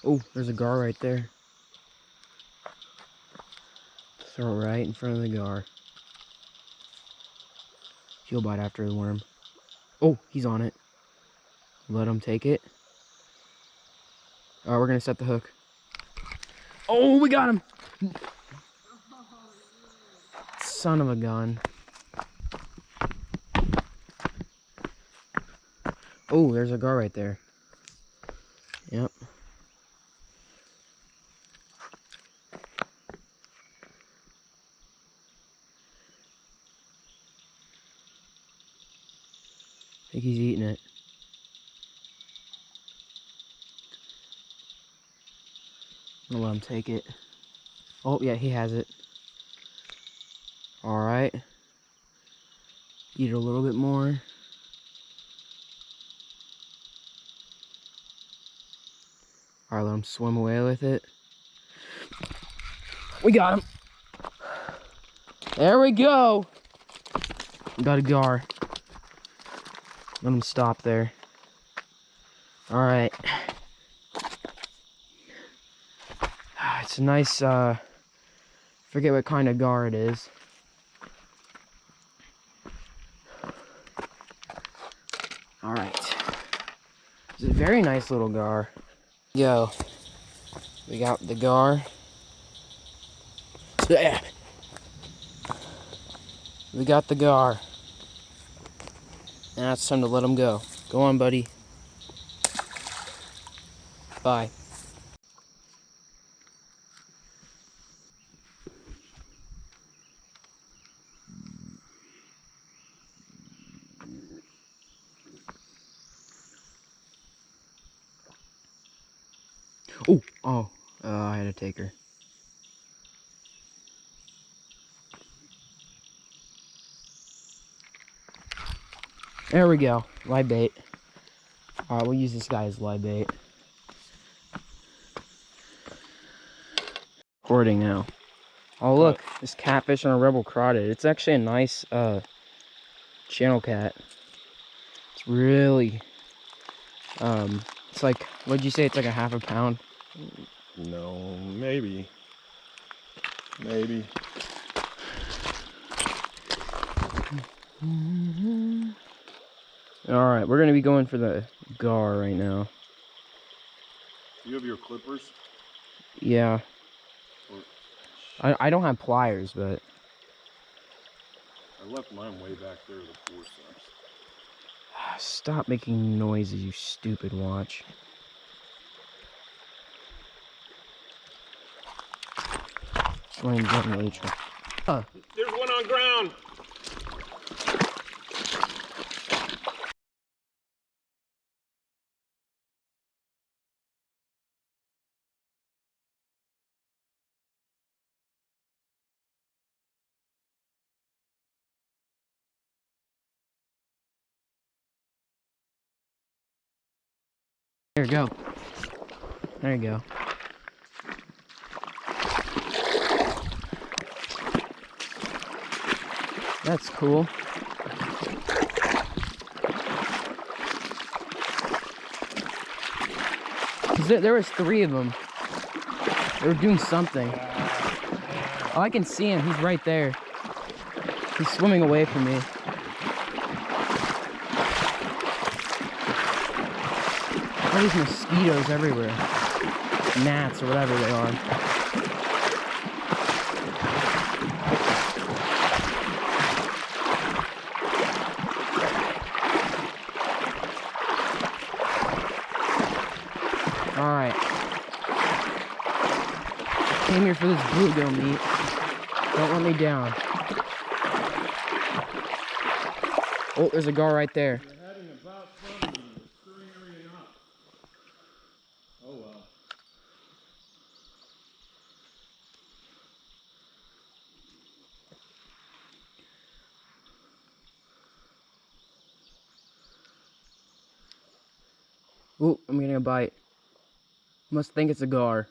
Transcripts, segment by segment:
Oh, there's a gar right there. Throw it right in front of the gar. He'll bite after the worm. Oh, he's on it. Let him take it. All right, we're gonna set the hook. Oh, we got him! Son of a gun. Oh, there's a gar right there. Yep. I think he's eating it. I'm gonna let him take it. Oh, yeah, he has it. All right. Eat it a little bit more. All right, let him swim away with it. We got him. There we go. We got a gar. Let him stop there. All right. It's a nice, forget what kind of gar it is. All right. It's a very nice little gar. Yo, we got the gar. We got the gar. Now it's time to let him go. Go on, buddy. Bye. Oh, I had to take her. There we go. Live bait. Alright, we'll use this guy as live bait. Recording now. Oh look, this catfish on a rebel crawdad. It's actually a nice channel cat. It's really it's like, what'd you say, it's like a half a pound? No, maybe. Maybe. Alright, we're gonna be going for the gar right now. You have your clippers? Yeah. I don't have pliers, but I left mine way back there to the forceps. stop making noises, you stupid watch. There's There's one on ground! There you go. There you go. That's cool. There was 3 of them. They were doing something. Oh, I can see him. He's right there. He's swimming away from me. All these mosquitoes everywhere. Gnats or whatever they are. Alright. Came here for this bluegill meat. Don't let me down. Oh, there's a gar right there. You're heading about from me. You're screwing everything up. Oh well. Oh, I'm getting a bite. Must think it's a gar.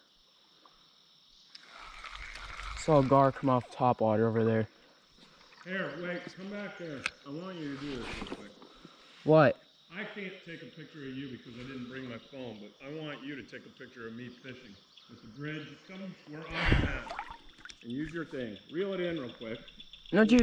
Saw a gar come off top water over there. Here, wait, come back there. I want you to do this real quick. What? I can't take a picture of you because I didn't bring my phone, but I want you to take a picture of me fishing with the dredge. Come, we're on the map. And use your thing. Reel it in real quick. No, dude.